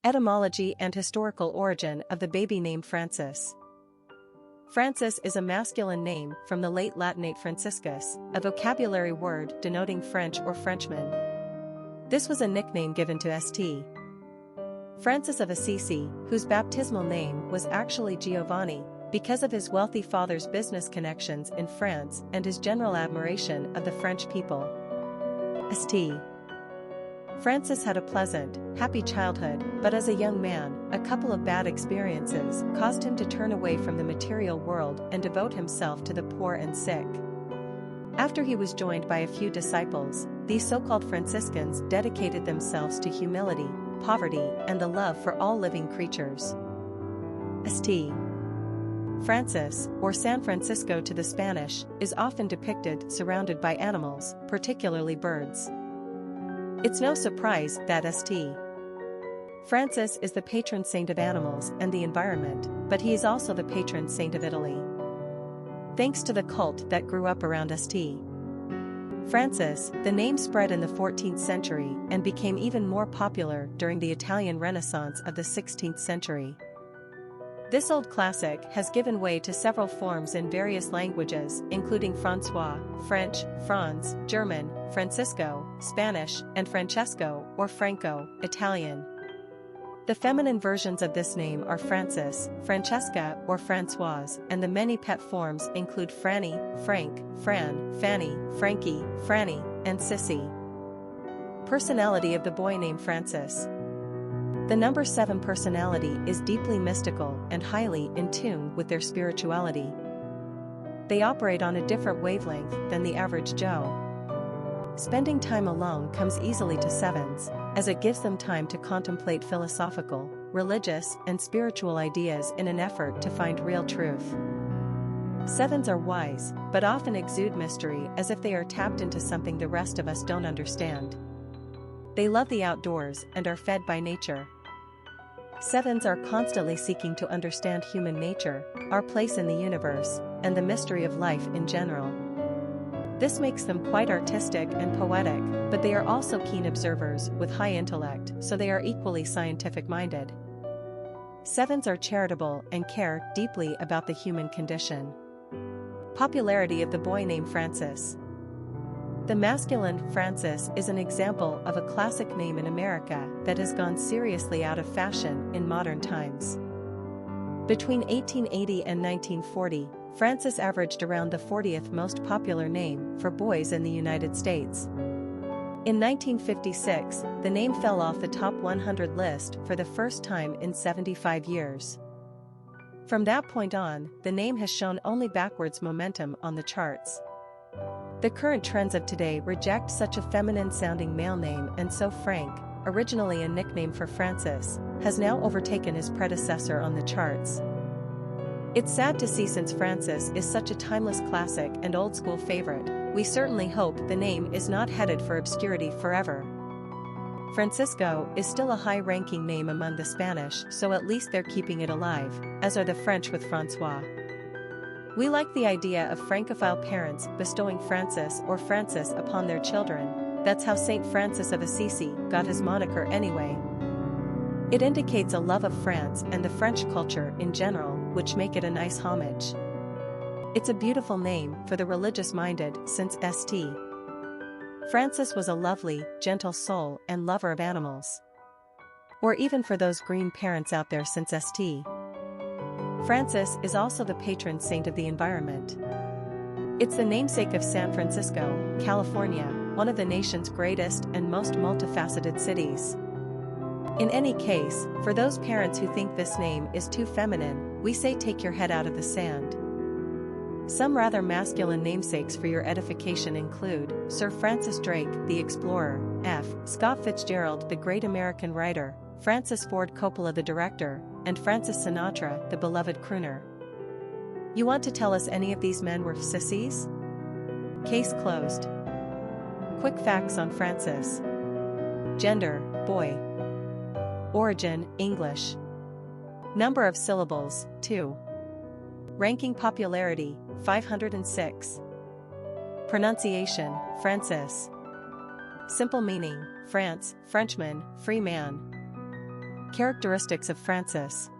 Etymology and historical origin of the baby name Francis. Francis is a masculine name from the late Latinate Franciscus, a vocabulary word denoting French or Frenchman. This was a nickname given to St. Francis of Assisi, whose baptismal name was actually Giovanni, because of his wealthy father's business connections in France and his general admiration of the French people. St. Francis had a pleasant, happy childhood, but as a young man, a couple of bad experiences caused him to turn away from the material world and devote himself to the poor and sick. After he was joined by a few disciples, these so-called Franciscans dedicated themselves to humility, poverty, and the love for all living creatures. St. Francis, or San Francisco to the Spanish, is often depicted surrounded by animals, particularly birds. It's no surprise that St. Francis is the patron saint of animals and the environment, but he is also the patron saint of Italy. Thanks to the cult that grew up around St. Francis, the name spread in the 14th century and became even more popular during the Italian Renaissance of the 16th century. This old classic has given way to several forms in various languages, including François, French, Franz, German, Francisco, Spanish, and Francesco, or Franco, Italian. The feminine versions of this name are Francis, Francesca, or Françoise, and the many pet forms include Franny, Frank, Fran, Fanny, Frankie, Franny, and Sissy. Personality of the boy named Francis. The number 7 personality is deeply mystical and highly in tune with their spirituality. They operate on a different wavelength than the average Joe. Spending time alone comes easily to 7s, as it gives them time to contemplate philosophical, religious, and spiritual ideas in an effort to find real truth. 7s are wise, but often exude mystery as if they are tapped into something the rest of us don't understand. They love the outdoors and are fed by nature. 7s are constantly seeking to understand human nature, our place in the universe, and the mystery of life in general. This makes them quite artistic and poetic, but they are also keen observers with high intellect, so they are equally scientific-minded. 7s are charitable and care deeply about the human condition. Popularity of the boy named Francis. The masculine Francis is an example of a classic name in America that has gone seriously out of fashion in modern times. Between 1880 and 1940, Francis averaged around the 40th most popular name for boys in the United States. In 1956, the name fell off the top 100 list for the first time in 75 years. From that point on, the name has shown only backwards momentum on the charts. The current trends of today reject such a feminine-sounding male name, and so Frank, originally a nickname for Francis, has now overtaken his predecessor on the charts. It's sad to see, since Francis is such a timeless classic and old-school favorite. We certainly hope the name is not headed for obscurity forever. Francisco is still a high-ranking name among the Spanish, so at least they're keeping it alive, as are the French with François. We like the idea of Francophile parents bestowing Francis or Francis upon their children. That's how St. Francis of Assisi got his moniker anyway. It indicates a love of France and the French culture in general, which make it a nice homage. It's a beautiful name for the religious-minded, since St. Francis was a lovely, gentle soul and lover of animals. Or even for those green parents out there, since St. Francis is also the patron saint of the environment. It's the namesake of San Francisco, California, one of the nation's greatest and most multifaceted cities. In any case, for those parents who think this name is too feminine, we say take your head out of the sand. Some rather masculine namesakes for your edification include Sir Francis Drake, the explorer, F. Scott Fitzgerald, the great American writer, Francis Ford Coppola, the director, and Francis Sinatra, the beloved crooner. You want to tell us any of these men were sissies? Case closed. Quick facts on Francis. Gender, boy. Origin, English. Number of syllables, 2. Ranking popularity, 506. Pronunciation, Francis. Simple meaning, France, Frenchman, free man. Characteristics of Francis.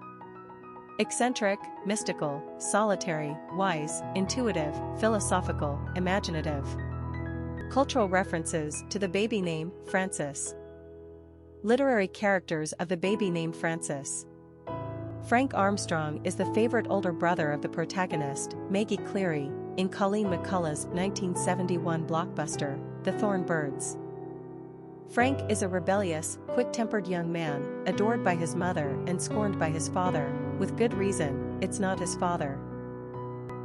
Eccentric, mystical, solitary, wise, intuitive, philosophical, imaginative. Cultural references to the baby name, Francis. Literary characters of the baby name Francis. Frank Armstrong is the favorite older brother of the protagonist, Maggie Cleary, in Colleen McCullough's 1971 blockbuster, The Thorn Birds. Frank is a rebellious, quick-tempered young man, adored by his mother and scorned by his father, with good reason. It's not his father.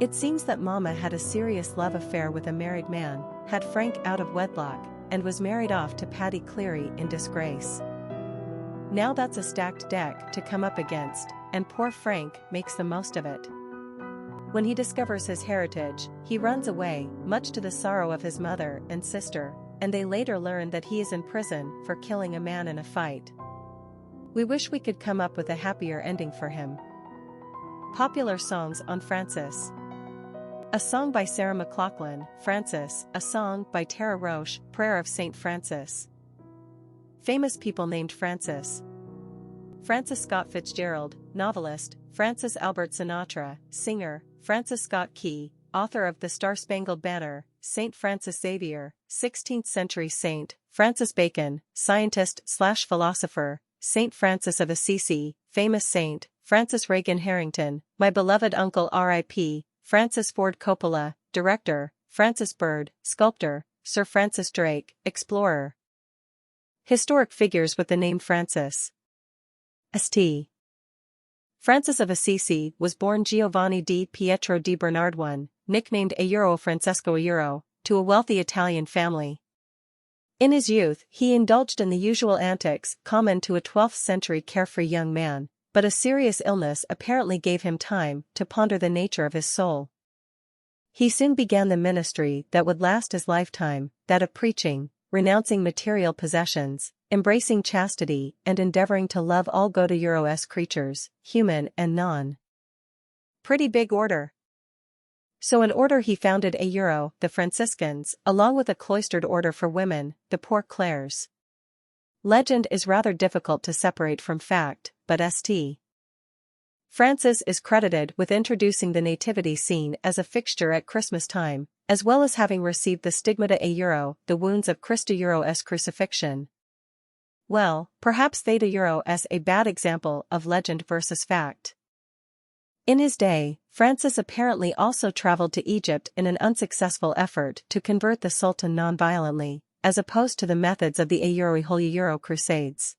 It seems that Mama had a serious love affair with a married man, had Frank out of wedlock, and was married off to Patty Cleary in disgrace. Now that's a stacked deck to come up against, and poor Frank makes the most of it. When he discovers his heritage, he runs away, much to the sorrow of his mother and sister, and they later learn that he is in prison for killing a man in a fight. We wish we could come up with a happier ending for him. Popular songs on Francis. A song by Sarah McLachlan, Francis, a song by Tara Roche, Prayer of St. Francis. Famous people named Francis. Francis Scott Fitzgerald, novelist, Francis Albert Sinatra, singer, Francis Scott Key, author of The Star-Spangled Banner, Saint Francis Xavier, 16th century saint, Francis Bacon, scientist/philosopher, Saint Francis of Assisi, famous saint, Francis Reagan Harrington, my beloved uncle R.I.P., Francis Ford Coppola, director, Francis Bird, sculptor, Sir Francis Drake, explorer. Historic figures with the name Francis. St. Francis of Assisi was born Giovanni di Pietro di Bernard I, nicknamed Francesco to a wealthy Italian family. In his youth, he indulged in the usual antics common to a 12th century carefree young man, but a serious illness apparently gave him time to ponder the nature of his soul. He soon began the ministry that would last his lifetime, that of preaching, renouncing material possessions, embracing chastity and endeavoring to love all God-s creatures, human and non. Pretty big order. So in order he founded the Franciscans, along with a cloistered order for women, the Poor Clares. Legend is rather difficult to separate from fact, but St. Francis is credited with introducing the nativity scene as a fixture at Christmas time, as well as having received the stigmata the wounds of Christ's crucifixion. Well, perhaps as a bad example of legend versus fact. In his day, Francis apparently also traveled to Egypt in an unsuccessful effort to convert the Sultan non-violently, as opposed to the methods of the Holy Crusades.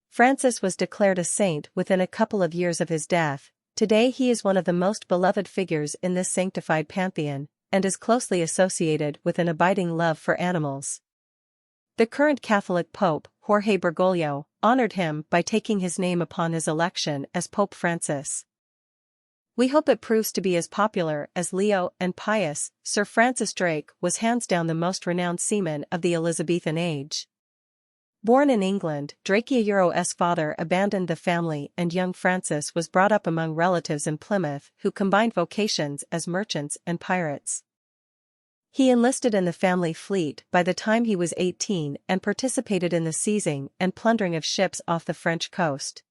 Francis was declared a saint within a couple of years of his death. Today he is one of the most beloved figures in this sanctified pantheon, and is closely associated with an abiding love for animals. The current Catholic Pope, Jorge Bergoglio, honored him by taking his name upon his election as Pope Francis. We hope it proves to be as popular as Leo and Pius. Sir Francis Drake was hands down the most renowned seaman of the Elizabethan age. Born in England, Drake's father abandoned the family and young Francis was brought up among relatives in Plymouth who combined vocations as merchants and pirates. He enlisted in the family fleet by the time he was 18 and participated in the seizing and plundering of ships off the French coast.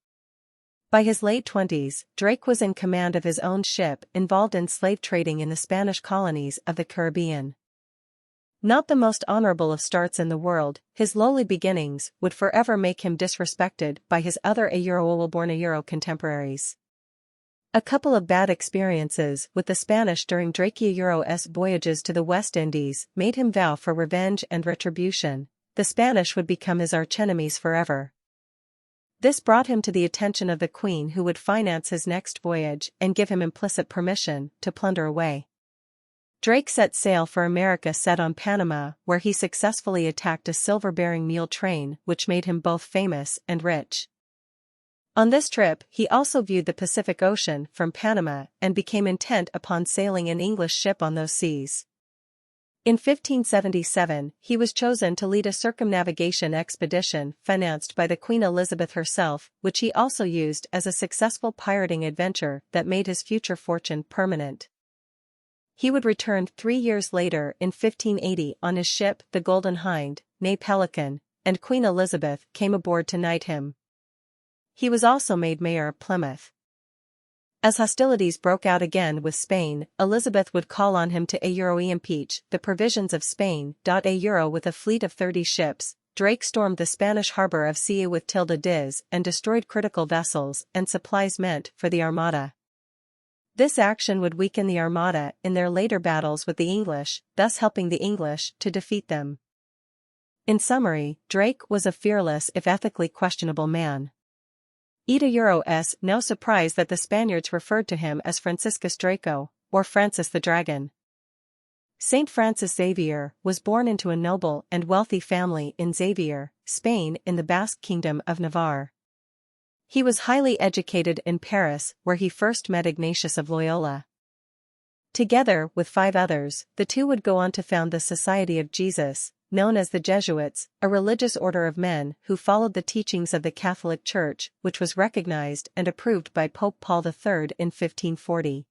By his late 20s, Drake was in command of his own ship involved in slave trading in the Spanish colonies of the Caribbean. Not the most honorable of starts in the world, his lowly beginnings would forever make him disrespected by his other born contemporaries. A couple of bad experiences with the Spanish during Drake's voyages to the West Indies made him vow for revenge and retribution. The Spanish would become his archenemies forever. This brought him to the attention of the Queen, who would finance his next voyage and give him implicit permission to plunder away. Drake set sail for America, set on Panama, where he successfully attacked a silver-bearing mule train which made him both famous and rich. On this trip he also viewed the Pacific Ocean from Panama and became intent upon sailing an English ship on those seas. In 1577, he was chosen to lead a circumnavigation expedition financed by the Queen Elizabeth herself, which he also used as a successful pirating adventure that made his future fortune permanent. He would return 3 years later in 1580 on his ship, the Golden Hind, née Pelican, and Queen Elizabeth came aboard to knight him. He was also made mayor of Plymouth. As hostilities broke out again with Spain, Elizabeth would call on him to impeach the provisions of Spain. With a fleet of 30 ships, Drake stormed the Spanish harbor of Ceuta with Diz and destroyed critical vessels and supplies meant for the Armada. This action would weaken the Armada in their later battles with the English, thus helping the English to defeat them. In summary, Drake was a fearless if ethically questionable man. It no surprise that the Spaniards referred to him as Franciscus Draco, or Francis the Dragon. Saint Francis Xavier was born into a noble and wealthy family in Xavier, Spain in the Basque Kingdom of Navarre. He was highly educated in Paris, where he first met Ignatius of Loyola. Together with 5 others, the two would go on to found the Society of Jesus, known as the Jesuits, a religious order of men who followed the teachings of the Catholic Church, which was recognized and approved by Pope Paul III in 1540.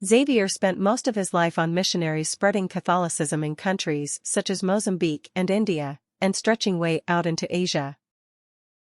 Xavier spent most of his life on missionaries spreading Catholicism in countries such as Mozambique and India, and stretching way out into Asia.